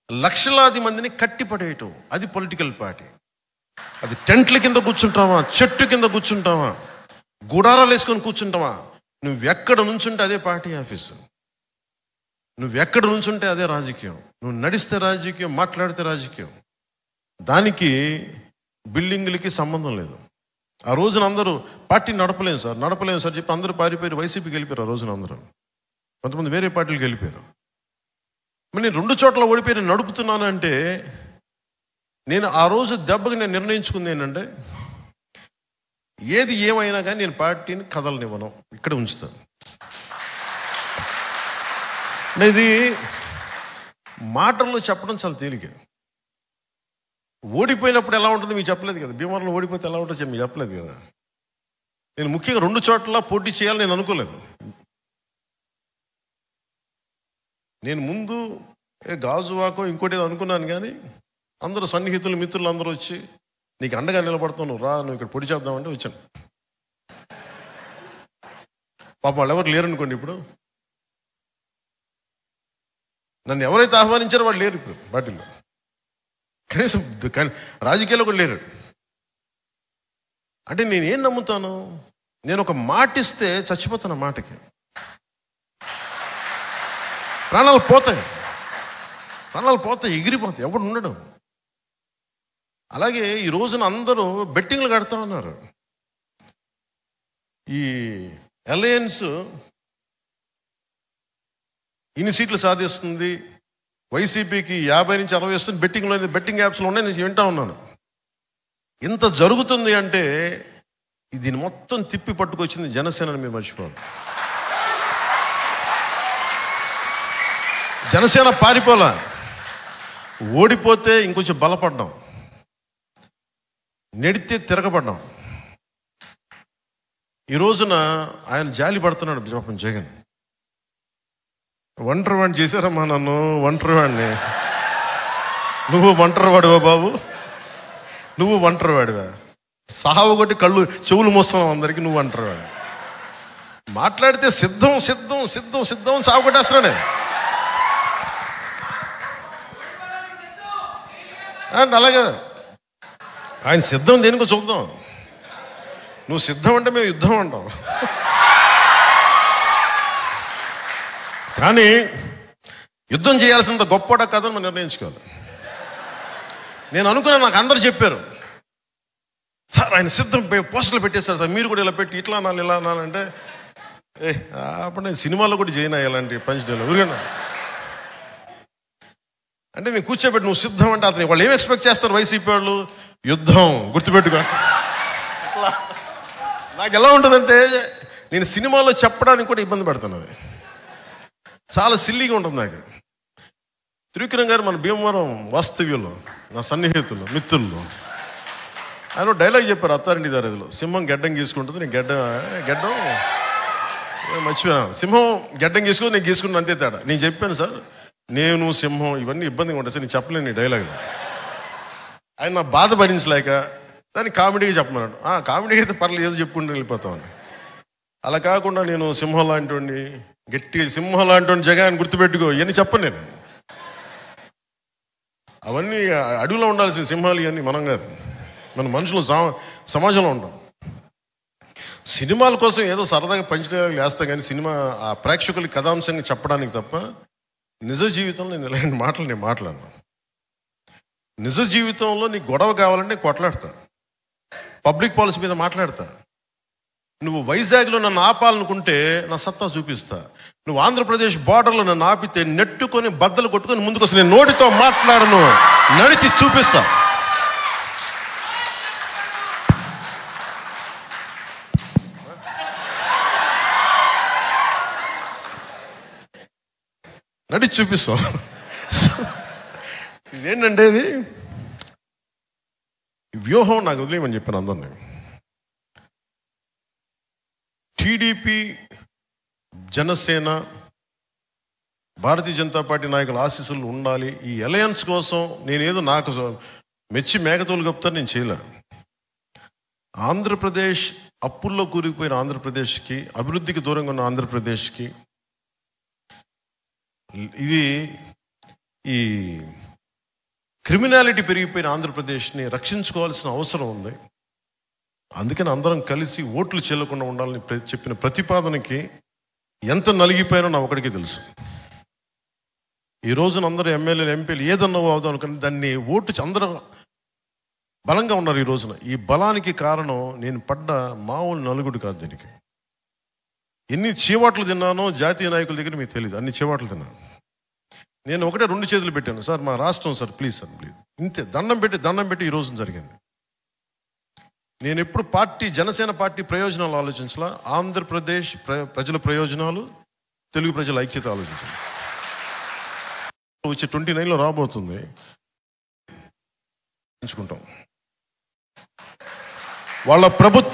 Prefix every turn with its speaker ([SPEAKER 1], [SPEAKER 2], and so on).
[SPEAKER 1] లక్షలాది మందిని కట్టిపడేయటం, అది పొలిటికల్ పార్టీ. అది టెంట్ల కింద కూర్చుంటావా, చెట్టు కింద కూర్చుంటావా, గుడారాలు వేసుకొని కూర్చుంటావా, నువ్వెక్కడ నుంచుంటే అదే పార్టీ ఆఫీసు, నువ్వెక్కడ నుంచుంటే అదే రాజకీయం. నువ్వు నడిస్తే రాజకీయం, మాట్లాడితే రాజకీయం. దానికి బిల్డింగులకి సంబంధం లేదు. ఆ రోజున అందరూ పార్టీ నడపలేము సార్ చెప్పి అందరూ పారిపోయి వైసీపీకి వెళ్ళిపోయారు. ఆ రోజున అందరూ, కొంతమంది వేరే పార్టీలకు వెళ్ళిపోయారు. మరి నేను 2 చోట్ల ఓడిపోయి నేను నడుపుతున్నాను అంటే, నేను ఆ రోజు దెబ్బకి నేను నిర్ణయించుకుంది ఏంటంటే, ఏది ఏమైనా కానీ నేను పార్టీని కదలనివ్వను, ఇక్కడ ఉంచుతాను. ఇది మాటల్లో చెప్పడం చాలా తేలిక. ఓడిపోయినప్పుడు ఎలా ఉంటుందో మీకు చెప్పలేదు కదా, భీమవరంలో ఓడిపోతే ఎలా ఉంటుందో మీకు చెప్పలేదు కదా. నేను ముఖ్యంగా 2 చోట్ల పోటీ చేయాలని నేను అనుకోలేదు. నేను ముందు గాజువాకో ఇంకోటి ఏదో అనుకున్నాను, కానీ అందరూ సన్నిహితులు మిత్రులు అందరూ వచ్చి నీకు అండగా నిలబడతావు, నువ్వు రా, నువ్వు ఇక్కడ పొడి చేద్దామంటే వచ్చాను. పాపం వాళ్ళు ఎవరు లేరనుకోండి, ఇప్పుడు నన్ను ఎవరైతే ఆహ్వానించారో వాళ్ళు లేరు ఇప్పుడు పార్టీలో, కనీసం రాజకీయాల్లో కూడా లేరు. అంటే నేనేం నమ్ముతాను, నేను ఒక మాట ఇస్తే చచ్చిపోతాను, మాటకి ప్రాణాలు పోతాయి, ఎగిరిపోతాయి, ఎవడు ఉండడం. అలాగే ఈ రోజున అందరూ బెట్టింగ్లు కడతా ఉన్నారు. ఈ అలయన్స్ ఇన్ని సీట్లు సాధిస్తుంది, వైసీపీకి 50 నుంచి 60 వస్తుంది, బెట్టింగ్ యాప్స్లో ఉన్నాయి, నేను వింటా ఉన్నాను. ఇంత జరుగుతుంది అంటే దీన్ని మొత్తం తిప్పి పట్టుకొచ్చింది జనసేనని మీరు మర్చిపోవాలి. జనసేన పారిపోలా, ఓడిపోతే ఇంకొంచెం బలపడ్డాం, నెడితే తిరగబడ్డాం. ఈ రోజున ఆయన జాలి పడుతున్నాడు పాపం జగన్. ఒంటరి వాడిని చేశారమ్మా నన్ను, ఒంటరి వాడిని. నువ్వు ఒంటరి వాడివా బాబు, నువ్వు ఒంటరి వాడివా, సావు కొట్టి కళ్ళు చెవులు మోస్తున్నావు అందరికి, నువ్వు ఒంటరి వాడు. మాట్లాడితే సిద్ధం సిద్ధం సిద్ధం సిద్ధం సావు కొట్టేస్తున్నాడే. అలాగే ఆయన సిద్ధం దేనికో చూద్దాం. నువ్వు సిద్ధం అంటే మేము యుద్ధం అంటాం. కానీ యుద్ధం చేయాల్సినంత గొప్పడ కథను మనం నిర్ణయించుకోవాలి. నేను అనుకున్నాను, నాకు అందరూ చెప్పారు, సార్ ఆయన సిద్ధం పోస్టర్లు పెట్టేస్తారు సార్, మీరు కూడా ఇలా పెట్టి ఇట్లా అనాలి ఇలా అనాలంటే, అప్పుడు నేను సినిమాలో కూడా చేయను ఇలాంటి పంచడేలో ఊరికన్నా. అంటే నేను కూర్చోబెట్టి నువ్వు సిద్ధం అంటే అతను వాళ్ళు ఏం ఎక్స్పెక్ట్ చేస్తారు వైసీపీ వాళ్ళు, యుద్ధం గుర్తుపెట్టుకో. నాకు ఎలా ఉంటుందంటే, నేను సినిమాలో చెప్పడానికి కూడా ఇబ్బంది పడతాను, అది చాలా సిల్లీగా ఉంటుంది నాకు. త్రివిక్రమ్ గారు మన భీమవరం వాస్తవ్యంలో నా సన్నిహితులు మిత్రులు ఆయన డైలాగ్ చెప్పారు అత్తారింటి దారిలో, సింహం గెడ్డం గీసుకుంటుంది, నేను గెడ్డం మర్చిపోయాను, సింహం గెడ్డం గీసుకుని నేను గీసుకున్నాను అంతే తేడా. నేను చెప్పాను సార్, నేను సింహం ఇవన్నీ ఇబ్బందిగా ఉంటాయి సార్, నేను చెప్పలేను ఈ డైలాగులు. ఆయన నా బాధ భరించలేక దాన్ని కామెడీగా చెప్పమన్నాడు. కామెడీ అయితే పర్లేదు, ఏదో చెప్పుకుంటూ వెళ్ళిపోతామని. అలా కాకుండా నేను సింహం లాంటి గట్టిగా సింహం లాంటి జగన్ గుర్తుపెట్టుకో ఇవన్నీ చెప్పను నేను. అవన్నీ అడవిలో ఉండాల్సిన సింహాలు ఇవన్నీ మనం కాదు, మన మనుషులు సమాజంలో ఉంటాం. సినిమాల కోసం ఏదో సరదాగా పంచడానికి వేస్తాం, కానీ సినిమా ఆ ప్రేక్షకులకి కథాంశంగా చెప్పడానికి తప్ప నిజ జీవితంలో నేను ఇలాంటి మాటలు నేను మాట్లాడను. నిజ జీవితంలో నీకు గొడవ కావాలంటే కొట్లాడతా, పబ్లిక్ పాలసీ మీద మాట్లాడతా. నువ్వు వైజాగ్లో నన్ను ఆపాలనుకుంటే నా సత్తా చూపిస్తా. నువ్వు ఆంధ్రప్రదేశ్ బార్డర్లో నన్ను ఆపితే నెట్టుకొని బద్దలు కొట్టుకొని ముందుకు వస్తా. నేను నోటితో మాట్లాడను, నడిచి చూపిస్తా. నడిచి చూపిస్తాం. ఇదేంటంటే ఇది వ్యూహం నాకు వదిలేయమని చెప్పాను అందరినీ. టీడీపీ, జనసేన, భారతీయ జనతా పార్టీ నాయకుల ఆశీస్సులు ఉండాలి. ఈ అలయన్స్ కోసం నేనేదో నాకు మెచ్చి మేకతోలు కప్తాను, నేను చేయలేను. ఆంధ్రప్రదేశ్ అప్పుల్లో కూరుకుపోయిన ఆంధ్రప్రదేశ్కి, అభివృద్ధికి దూరంగా ఉన్న ఆంధ్రప్రదేశ్కి, ఇది ఈ క్రిమినాలిటీ పెరిగిపోయిన ఆంధ్రప్రదేశ్ని రక్షించుకోవాల్సిన అవసరం ఉంది. అందుకని అందరం కలిసి ఓట్లు చెల్లకుండా ఉండాలని చెప్పిన ప్రతిపాదనకి ఎంత నలిగిపోయానో నా ఒకడికి తెలుసు. ఈ రోజున అందరూ ఎమ్మెల్యేలు ఎంపీలు ఏదన్నా అవుదాం అనుకుని దాన్ని ఓటు అందరూ బలంగా ఉన్నారు. ఈ రోజున ఈ బలానికి కారణం నేను పడ్డ మామూలు నలుగుడు కాదు. దీనికి ఎన్ని చీవాట్లు తిన్నానో జాతీయ నాయకుల దగ్గర మీకు తెలియదు. అన్ని చీవాట్లు తిన్నాను. నేను ఒకటే 2 చేతులు పెట్టాను, సార్ మా రాష్ట్రం సార్ ప్లీజ్ సార్ ప్లీజ్, ఇంతే దండం పెట్టి ఈ రోజున జరిగింది. నేను ఎప్పుడు జనసేన పార్టీ ప్రయోజనాలు ఆలోచించాల, ఆంధ్రప్రదేశ్ ప్రజల ప్రయోజనాలు, తెలుగు ప్రజల ఐక్యత ఆలోచించాలి. వచ్చే 29లో రాబోతుంది ఎంచుకుంటాం. వాళ్ళ ప్రభుత్వం